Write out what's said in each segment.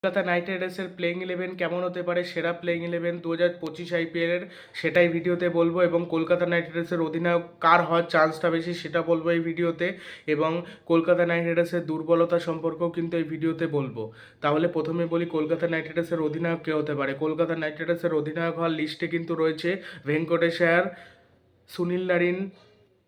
Kolkata night রাইডার্সের playing eleven কেমন হতে পারে, সেরা প্লেইং ইলেভেন 2025 আইপিএলের, সেটাই ভিডিওতে বলবো। এবং কলকাতা নাইট রাইডার্সের অধিনায়ক কার হওয়ার চান্সটা বেশি সেটা বলবো এই ভিডিওতে। এবং কলকাতা নাইট রাইডার্সের দুর্বলতা সম্পর্কেও কিন্তু এই ভিডিওতে বলবো। তাহলে প্রথমে বলি কলকাতা নাইট রাইডার্সের অধিনায়ক কে হতে পারে। কলকাতা নাইট রাইডার্সের অধিনায়ক হওয়ার লিস্টে কিন্তু রয়েছে Venkatesh Iyer, Sunil Narine,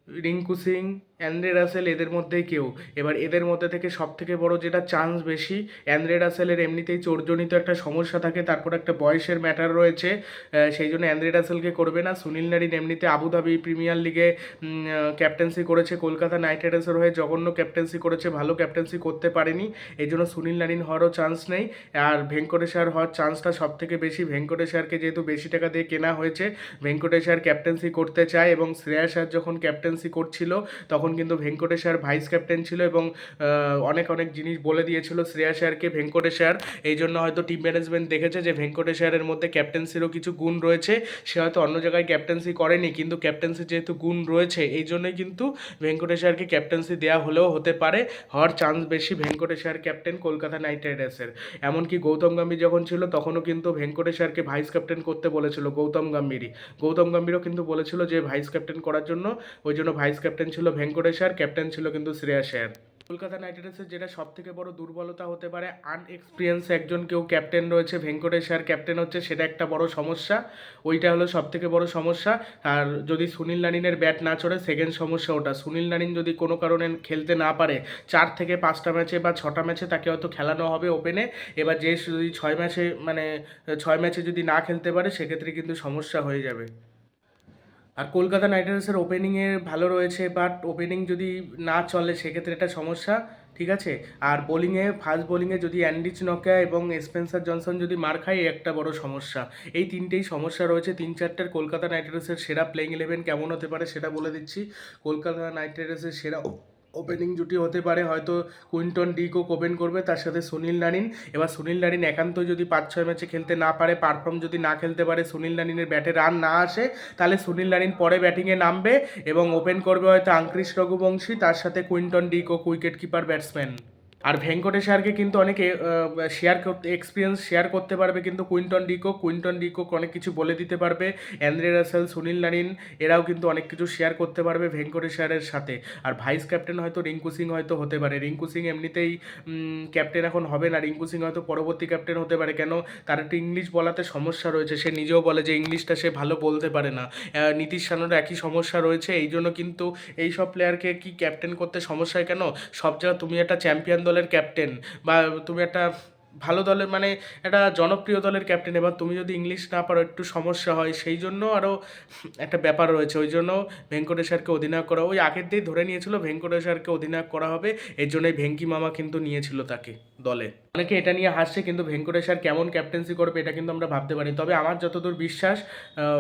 Rinku Singh, Andre Russell, এদের মধ্যেই কেউ। এবার এদের মধ্যে থেকে সব থেকে বড় যেটা চান্স বেশি, অ্যান্দ্রে রাসেলের এমনিতেই চোটজনিত একটা সমস্যা থাকে, তারপর একটা বয়সের ম্যাটার রয়েছে, সেই জন্য অ্যান্দ্রে রাসেলকে করবে না। সুনীল নারিন এমনিতে আবুধাবি প্রিমিয়ার লিগে ক্যাপ্টেন্সি করেছে, কলকাতা নাইট রাইডার্সের হয়ে জঘন্য ক্যাপ্টেন্সি করেছে, ভালো ক্যাপ্টেন্সি করতে পারেনি, এই জন্য সুনীল নারিন হওয়ারও চান্স নেই। আর ভেঙ্কটেশ আয়ার হওয়ার চান্সটা সব থেকে বেশি। ভেঙ্কটেশ আয়ারকে যেহেতু বেশি টাকা দিয়ে কেনা হয়েছে, ভেঙ্কটেশ আয়ার ক্যাপ্টেন্সি করতে চায়। এবং শ্রেয়াস আয়ার যখন ক্যাপ্টেন্সি করছিল তখন কিন্তু ভেঙ্কটেশ আয়ার ভাইস ক্যাপ্টেন ছিল এবং অনেক অনেক জিনিস বলে দিয়েছিল শ্রেয়াস আয়ারকে ভেঙ্কটেশ আয়ার। এই জন্য হয়তো টিম ম্যানেজমেন্ট দেখেছে যে ভেঙ্কটেশ আয়ারের মধ্যে ক্যাপ্টেন্সিরও কিছু গুণ রয়েছে, সে হয়তো অন্য জায়গায় ক্যাপ্টেন্সি করেনি, কিন্তু ক্যাপ্টেন্সি যেহেতু গুণ রয়েছে এই জন্যই কিন্তু ভেঙ্কটেশ আয়ারকে ক্যাপ্টেন্সি দেওয়া হলেও হতে পারে। হওয়ার চান্স বেশি ভেঙ্কটেশ আয়ার ক্যাপ্টেন কলকাতা নাইট রাইডার্সের। এমনকি গৌতম গম্ভীর যখন ছিল তখনও কিন্তু ভেঙ্কটেশ আয়ারকে ভাইস ক্যাপ্টেন করতে বলেছিল গৌতম গম্ভীরও কিন্তু বলেছিল যে ভাইস ক্যাপ্টেন করার জন্য, ওই জন্য ভাইস ক্যাপ্টেন ছিল ভেঙ্কটেশ আয়ার, ক্যাপ্টেন ছিল কিন্তু শ্রেয়াস আয়ার। কলকাতা নাইট রাইডার্সের যেটা সব থেকে বড় দুর্বলতা হতে পারে, আনএক্সপিরিয়েন্স একজন কেউ ক্যাপ্টেন রয়েছে, ভেঙ্কটেশ আয়ার ক্যাপ্টেন হচ্ছে, সেটা একটা বড় সমস্যা। ওইটা হলো সব থেকে বড় সমস্যা। আর যদি সুনীল নারিনের ব্যাট না চড়ে, সেকেন্ড সমস্যা ওটা। সুনীল নারিন যদি কোনো কারণে খেলতে না পারে 4 থেকে 5টা ম্যাচে বা 6টা ম্যাচে, তাকে হয়তো খেলানো হবে ওপেনে। এবার যে যদি 6 ম্যাচে যদি না খেলতে পারে, সেক্ষেত্রে কিন্তু সমস্যা হয়ে যাবে। আর কলকাতা নাইট রাইডার্সের ওপেনিংয়ে ভালো রয়েছে, বাট ওপেনিং যদি না চলে সেক্ষেত্রে একটা সমস্যা, ঠিক আছে। আর বোলিংয়ে, ফাস্ট বোলিংয়ে যদি অ্যান্ডিচ নকিয়া এবং স্পেন্সার জনসন যদি মার খায়, একটা বড় সমস্যা। এই তিনটেই সমস্যা রয়েছে 3-4টার। কলকাতা নাইট রাইডার্সের সেরা প্লেইং ইলেভেন কেমন হতে পারে সেটা বলে দিচ্ছি। কলকাতা নাইট রাইডার্সের সেরা ওপেনিং জুটি হতে পারে হয়তো কুইন্টন ডি কোক ওপেন করবে, তার সাথে সুনীল নারিন। এবার সুনীল নারিন একান্ত যদি 5-6 ম্যাচে খেলতে না পারে, পারফর্ম যদি না খেলতে পারে, সুনীল নারিনের ব্যাটে রান না আসে, তাহলে সুনীল নারিন পরে ব্যাটিংয়ে নামবে এবং ওপেন করবে হয়তো আঙ্ক্রিশ রঘুবংশী, তার সাথে Quinton de Kock wicket keeper batsman. আর ভেঙ্কটেশ আয়ারকে কিন্তু অনেকে এক্সপিরিয়েন্স শেয়ার করতে পারবে কিন্তু কুইন্টন ডিকক অনেক কিছু বলে দিতে পারবে। অ্যান্দ্রে রাসেল, সুনীল নারিন, এরাও কিন্তু অনেক কিছু শেয়ার করতে পারবে ভেঙ্কটেশ আয়ারের সাথে। আর ভাইস ক্যাপ্টেন হয়তো রিঙ্কু সিং হয়তো হতে পারে। রিঙ্কু সিং এমনিতেই ক্যাপ্টেন এখন হবে না, রিঙ্কু সিং হয়তো পরবর্তী ক্যাপ্টেন হতে পারে। কেন, তার একটু ইংলিশ বলাতে সমস্যা রয়েছে, সে নিজেও বলে যে ইংলিশটা সে ভালো বলতে পারে না। নীতিশ রানারও একই সমস্যা রয়েছে, এই জন্য কিন্তু এই সব প্লেয়ারকে কি ক্যাপ্টেন করতে সমস্যা হয় কেন? সব জায়গায় তুমি একটা চ্যাম্পিয়ন দলের ক্যাপ্টেন, বা তুমি একটা ভালো দলের, মানে একটা জনপ্রিয় দলের ক্যাপ্টেন, এবার তুমি যদি ইংলিশ না পারো একটু সমস্যা হয়, সেই জন্য আরও একটা ব্যাপার রয়েছে। ওই জন্য ভেঙ্কটেশ আয়ারকে অধিনায়ক করা, ওই আগের দিয়েই ধরে নিয়েছিল ভেঙ্কটেশ আয়ারকে অধিনায়ক করা হবে, এর জন্যই ভেঙ্কি মামা কিন্তু নিয়েছিল তাকে দলে। অনেকে এটা নিয়ে হাসছে, কিন্তু ভেঙ্কটেশ আয়ার কেমন ক্যাপ্টেন্সি করবে এটা কিন্তু আমরা ভাবতে পারি। তবে আমার যতদূর বিশ্বাস,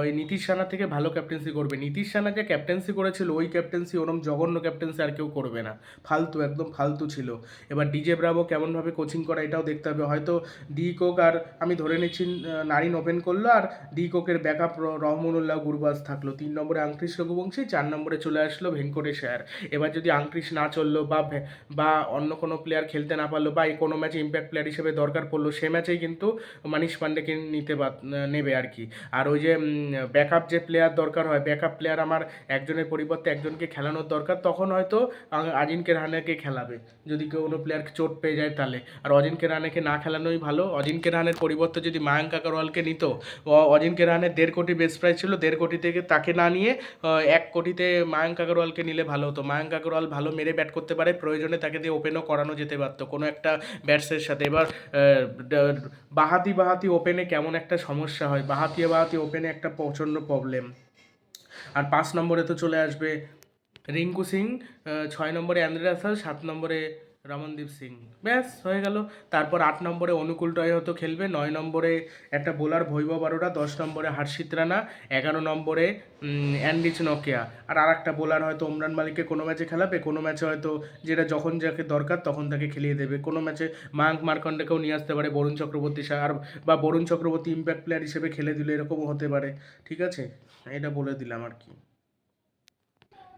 ওই নীতিশ রানা থেকে ভালো ক্যাপ্টেন্সি করবে। নীতিশ রানা যে ক্যাপ্টেন্সি করেছিল, ওই ক্যাপ্টেন্সি, ওরম জঘন্য ক্যাপ্টেন্সি আর কেউ করবে না। ফালতু, একদম ফালতু ছিল। এবার ডিজে ব্রাভো কেমনভাবে কোচিং করা এটাও দেখতে হবে। হয়তো ডি কোক, আর আমি ধরে নিচ্ছি নারিন ওপেন করলো, আর ডি কোকের ব্যাকআপ রহমানুল্লাহ গুরবাজ থাকলো, 3 নম্বরে আঙ্ক্রিশ রঘুবংশী, 4 নম্বরে চলে আসলো ভেঙ্কটেশ আয়ার। এবার যদি আঙ্ক্রিশ না চললো, বা অন্য কোনো প্লেয়ার খেলতে না পারলো, বা কোনো ম্যাচে ইম্প্যাক্ট প্লেয়ার হিসেবে দরকার পড়লো, সে ম্যাচেই কিন্তু মানিশ পান্ডেকে নেবে আর কি। আর ওই যে ব্যাকআপ যে প্লেয়ার দরকার হয়, ব্যাকআপ প্লেয়ার আমার একজনের পরিবর্তে একজনকে খেলানোর দরকার, তখন হয়তো আজিনকে রাহানেকে খেলাবে যদি কোনো প্লেয়ার চোট পেয়ে যায় তাহলে। আর অজিনকে রাহানেকে না খেলানোই ভালো। অজিনকে রাহানের পরিবর্তে যদি মায়াঙ্ক আগরওয়ালকে নিত, অজিনকে রাহানের 1.5 কোটি বেস্ট প্রাইস ছিল, 1.5 কোটি থেকে তাকে না নিয়ে 1 কোটিতে মায়াঙ্ক আগরওয়ালকে নিলে ভালো হতো। মায়াঙ্ক আগরওয়াল ভালো মেরে ব্যাট করতে পারে, প্রয়োজনে তাকে দিয়ে ওপেনও করানো যেতে পারতো কোনো একটা ব্যাটসের সাথে। এবার বাহাতি ওপেনে কেমন একটা সমস্যা হয়, বাহাতি ওপেনে একটা প্রচণ্ড প্রবলেম। আর 5 নম্বরে তো চলে আসবে রিঙ্কু সিং, 6 নম্বরে অ্যান্দ্রে রাসেল, 7 নম্বরে রমনদীপ সিং, ব্যাস হয়ে গেল। তারপর 8 নম্বরে অনুকূল রয় হয়তো খেলবে, 9 নম্বরে একটা বোলার বৈভব অরোরা, 10 নম্বরে হর্ষিত রানা, 11 নম্বরে অ্যান্ডিচ নকিয়া। আর একটা বোলার হয়তো ওমরান মালিককে কোনো ম্যাচে খেলাবে, কোনো ম্যাচে হয়তো যেটা যখন যাকে দরকার তখন তাকে খেলিয়ে দেবে। কোনো ম্যাচে মায়াঙ্ক মার্কন্ডেকেও নিয়ে আসতে পারে, বরুণ চক্রবর্তী আর, বা বরুণ চক্রবর্তী ইম্প্যাক্ট প্লেয়ার হিসেবে খেলে দিল, এরকমও হতে পারে। ঠিক আছে, এটা বলে দিলাম আর কি।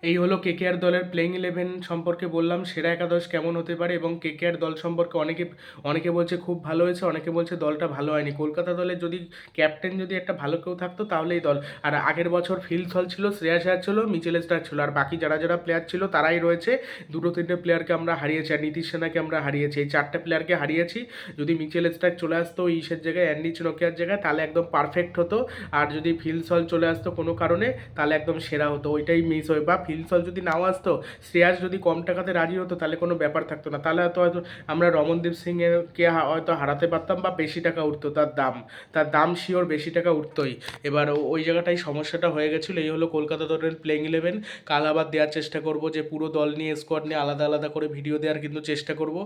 এই হলো কেকেআর দলের প্লেইং ইলেভেন সম্পর্কে বললাম, সেরা একাদশ কেমন হতে পারে, এবং কেকেআর দল সম্পর্কে অনেকে অনেকে বলছে খুব ভালো হয়েছে, অনেকে বলছে দলটা ভালো হয়নি। কলকাতা দলের যদি ক্যাপ্টেন যদি একটা ভালো কেউ থাকতো তাহলে এই দল, আর আগের বছর ফিল হল ছিল, শ্রেয়াস আয়ার ছিল, মিচেল স্টার্ক ছিল, আর বাকি যারা যারা প্লেয়ার ছিল তারাই রয়েছে। দুটো তিনটে প্লেয়ারকে আমরা হারিয়েছি, আর নীতিশ সেনাকে আমরা হারিয়েছি, এই চারটে প্লেয়ারকে হারিয়েছি। যদি মিচেল স্টার্ক চলে আসতো ইসের জায়গায়, অ্যান্ডি চনোকিয়ার জায়গায়, তাহলে একদম পারফেক্ট হতো। আর যদি ফিল হল চলে আসতো কোনো কারণে তাহলে একদম সেরা হতো, ওইটাই মিস হয়। বা ফিল হল যদি নাও আসতো, শ্রেয়াস যদি কম টাকাতে রাজি হতো তাহলে কোনো ব্যাপার থাকতো না, তাহলে হয়তো আমরা রমনদীপ সিংকে হয়তো হারাতে পারতাম, বা বেশি টাকা উঠতো তার দাম শিওর বেশি টাকা উঠতোই। এবার ওই জায়গাটাই সমস্যাটা হয়ে গেছিলো। এই হলো কলকাতা দলের প্লেইং ইলেভেন। কাল আবার দেওয়ার চেষ্টা করব, যে পুরো দল নিয়ে স্কোয়াড নিয়ে আলাদা আলাদা করে ভিডিও দেওয়ার কিন্তু চেষ্টা করব।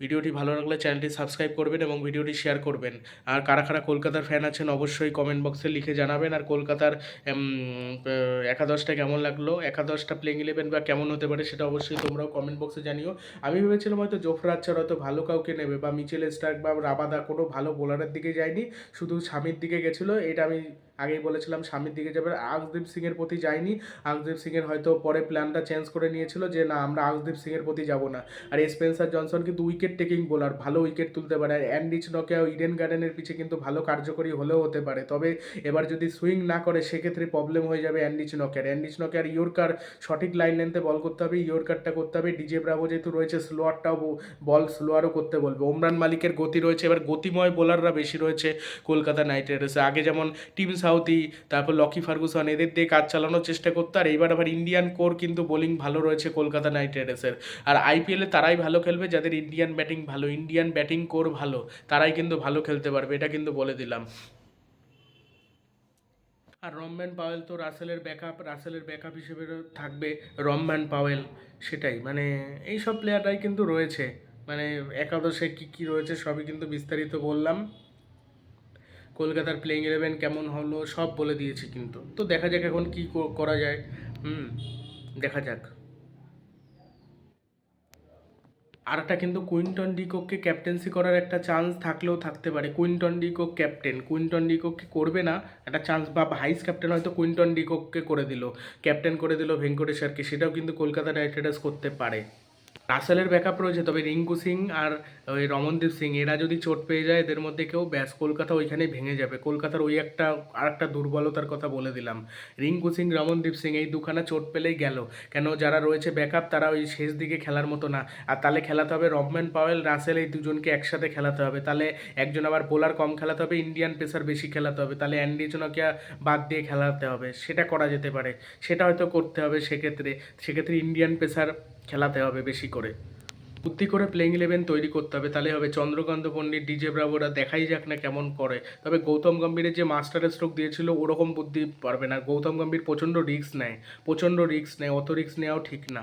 ভিডিওটি ভালো লাগলে চ্যানেলটি সাবস্ক্রাইব করবেন এবং ভিডিওটি শেয়ার করবেন। আর কারা কারা কলকাতার ফ্যান আছেন অবশ্যই কমেন্ট বক্সে লিখে জানাবেন। আর কলকাতার একাদশটা কেমন লাগলো, একাদশটা প্লেইং ইলেভেন বা কেমন হতে পারে সেটা অবশ্যই তোমরাও কমেন্ট বক্সে জানিও। আমি ভেবেছিলাম হয়তো জোফরা আর্চার হয়তো ভালো কাউকে নেবে, বা মিচেল স্টার্ক বা রাবাদা কোনো ভালো বোলারের দিকে যায়নি, শুধু স্বামীর দিকে গেছিলো। এটা আমি আগেই বলেছিলাম স্বামীর দিকে যাবে, আকসদীপ সিংয়ের প্রতি যায়নি। আকসদীপ সিংয়ের হয়তো পরে প্ল্যানটা চেঞ্জ করে নিয়েছিল যে না আমরা আকসদীপ সিংয়ের প্রতি যাব না। আর স্পেন্সার জনসন কিন্তু উইকেট টেকিং বোলার, ভালো উইকেট তুলতে পারে। আর অ্যান্ডি চনোকিয়া ইডেন গার্ডেনের পিছে কিন্তু ভালো কার্যকরী হলেও হতে পারে, তবে এবার যদি সুইং না করে সেক্ষেত্রে প্রবলেম হয়ে যাবে অ্যান্ডি চনোকিয়ার ইয়র্কার সঠিক লাইন লেন্থে বল করতে হবে, ইয়র্কারটা করতে হবে। ডিজে ব্রাভো যেহেতু রয়েছে, স্লোয়ারটাও বল স্লোয়ারও করতে বলবে। ওমরান মালিকের গতি রয়েছে, এবার গতিময় বোলাররা বেশি রয়েছে কলকাতা নাইট রাইডার্সে। আগে যেমন টিম সাউথি, তারপর লকি ফার্গুসন, এদের দিয়ে কাজ চালানোর চেষ্টা করতো, আর এইবার আবার ইন্ডিয়ান কোর কিন্তু বোলিং ভালো রয়েছে কলকাতা নাইট রাইডার্সের। আর আইপিএলে তারাই ভালো খেলবে যাদের ইন্ডিয়ান ব্যাটিং ভালো, ইন্ডিয়ান ব্যাটিং কোর ভালো, তারাই কিন্তু ভালো খেলতে পারবে, এটা কিন্তু বলে দিলাম। আর রমম্যান পাওয়েল তো রাসেলের ব্যাকআপ হিসেবে থাকবে রমম্যান পাওয়েল, সেটাই মানে এইসব প্লেয়াররাই কিন্তু রয়েছে। মানে একাদশে কী কী রয়েছে সবই কিন্তু বিস্তারিত বললাম। কলকাতার প্লেইং ইলেভেন কেমন হলো সব বলে দিয়েছি কিন্তু, তো দেখা যাক এখন কী করা যায়। হুম, দেখা যাক। আর একটা কিন্তু কুইন্টন ডিককে ক্যাপ্টেন্সি করার একটা চান্স থাকলেও থাকতে পারে। কুইন্টন ডিকক ক্যাপ্টেন, কুইন্টন ডিককে করবে না একটা চান্স, বা ভাইস ক্যাপ্টেন হয়তো কুইন্টন ডিককে করে দিল, ক্যাপ্টেন করে দিল ভেঙ্কটেশ্বরকে, সেটাও কিন্তু কলকাতা নাইট রাইডার্স করতে পারে। রাসেলের ব্যাকআপ রয়েছে, তবে রিঙ্কু সিং আর ওই রমনদীপ সিং এরা যদি চোট পেয়ে যায় এদের মধ্যে কেউ, ব্যাস কলকাতা ওইখানেই ভেঙে যাবে। কলকাতার ওই একটা আর একটা দুর্বলতার কথা বলে দিলাম, রিঙ্কু সিং রমনদীপ সিং এই দুখানা চোট পেলেই গেল। কেন যারা রয়েছে ব্যাকআপ তারা ওই শেষ দিকে খেলার মতো না। আর তাহলে খেলাতে হবে রহমান পাওয়েল রাসেল, এই দুজনকে একসাথে খেলাতে হবে, তাহলে একজন আবার বোলার কম খেলাতে হবে, ইন্ডিয়ান পেসার বেশি খেলাতে হবে, তাহলে অ্যান্ডি চনোকিয়া বাদ দিয়ে খেলাতে হবে, সেটা করা যেতে পারে, সেটা হয়তো করতে হবে। সেক্ষেত্রে ইন্ডিয়ান পেসার খেলাতে হবে বেশি করে, বুদ্ধি করে প্লেইং ইলেভেন তৈরি করতে হবে, তাহলে হবে। চন্দ্রকান্ত পণ্ডিত, ডিজে ব্রাভোরা দেখাই যাক না কেমন করে। তবে গৌতম গম্ভীরের যে মাস্টারের স্ট্রোক দিয়েছিল ওরকম বুদ্ধি পারবে না। গৌতম গম্ভীর প্রচণ্ড রিস্ক নেয়, অত রিস্ক নেওয়াও ঠিক না।